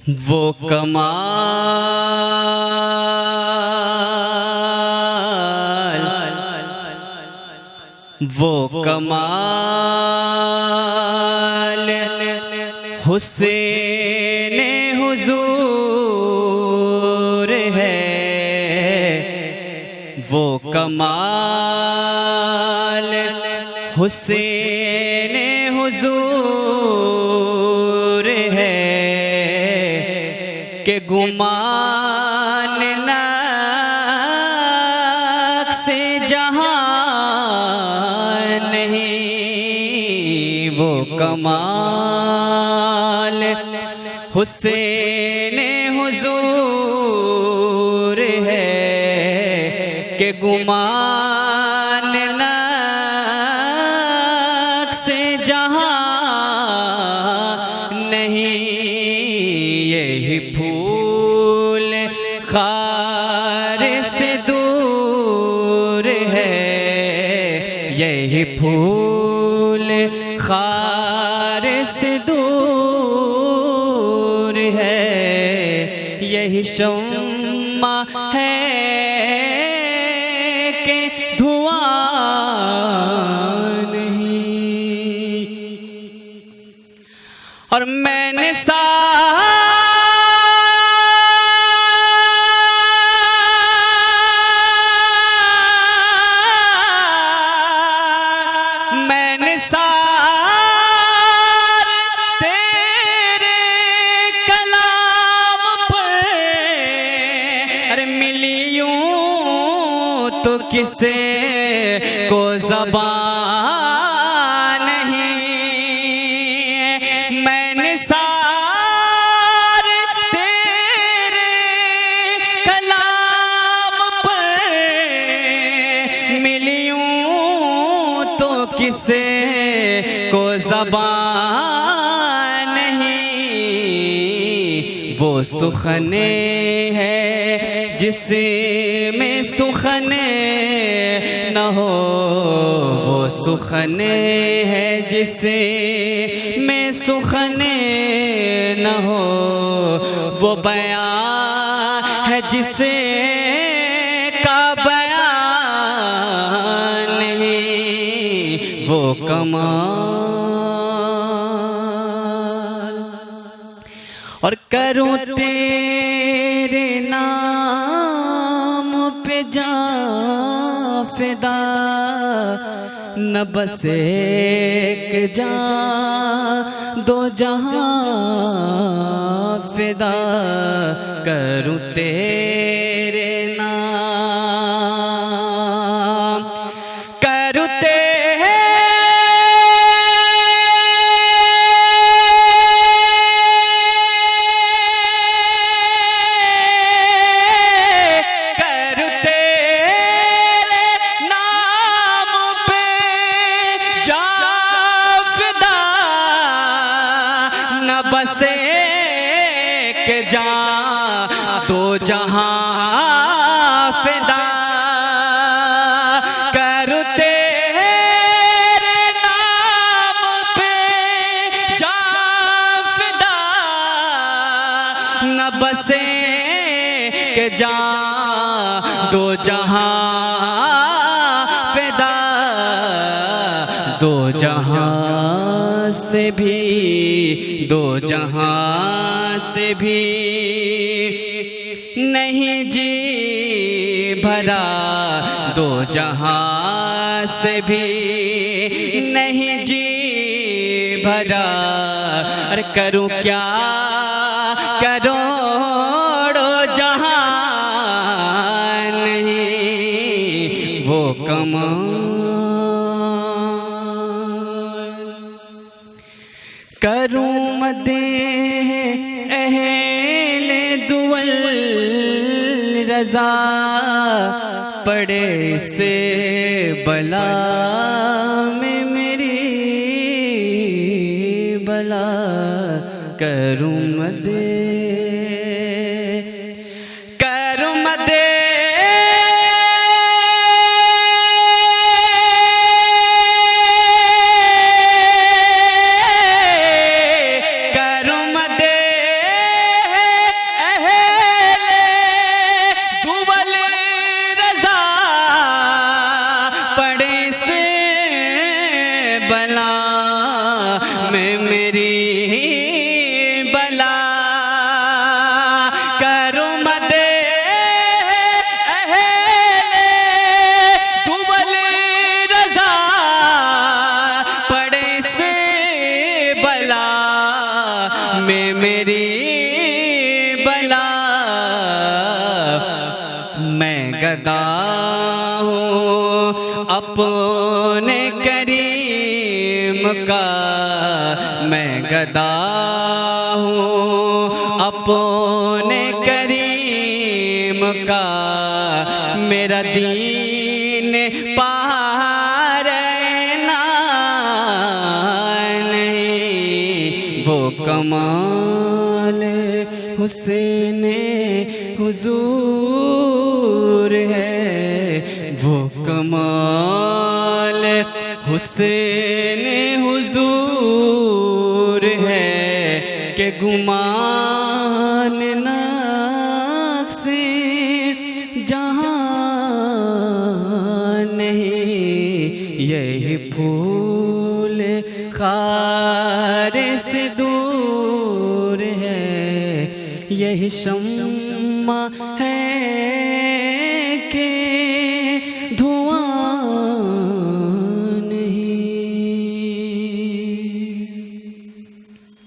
وہ کمال حسین حضور ہے، وہ کمال حسین حضور ہے کہ گمان نقص جہاں نہیں، وہ کمال حسین حضور ہے کہ گمان نقص جہاں نہیں، یہی پھول خار سے دور ہے، یہی پھول خار سے دور ہے، یہی شمع ہے کہ دھواں نہیں، اور میں نے تو کسے کو زبان نہیں، میں نثار تیرے کلام پر ملی ہوں تو کسے کو زبان نہیں، وہ سخن ہے جس میں سخن نہ ہو، وہ سخن ہے جس میں سخن نہ ہو، وہ بیان ہے جس کا بیان نہیں، وہ کمال، اور کروں تیرے نام پہ جاں فدا، نہ بس ایک جاں دو جہاں فدا، کروں تیرے نام، کروں بس ایک جاں دو جہاں فدا، کروں تیرے نام پہ جاں فدا، نہ بس ایک جاں دو جہاں فدا، دو جہاں سے بھی، دو جہاں سے بھی نہیں جی بھرا، دو جہاں سے بھی نہیں جی بھرا، اور کروں کیا کروڑوں جہاں نہیں، وہ کمال، کروں مدح اہل دول رضا، پڑے سے بلا میں میری بلا، کروں مدح کرم دے بلا میں گدا ہوں اپنے کریم کا میں گدا ہوں اپنے کریم کا میرا دین پارنا نہیں وہ کمال حسین حضور ہے وہ کمال حسین حضور ہے کہ گمان نقص جہاں نہیں یہی پھول خار سے دور ہے یہی شمع ہے کہ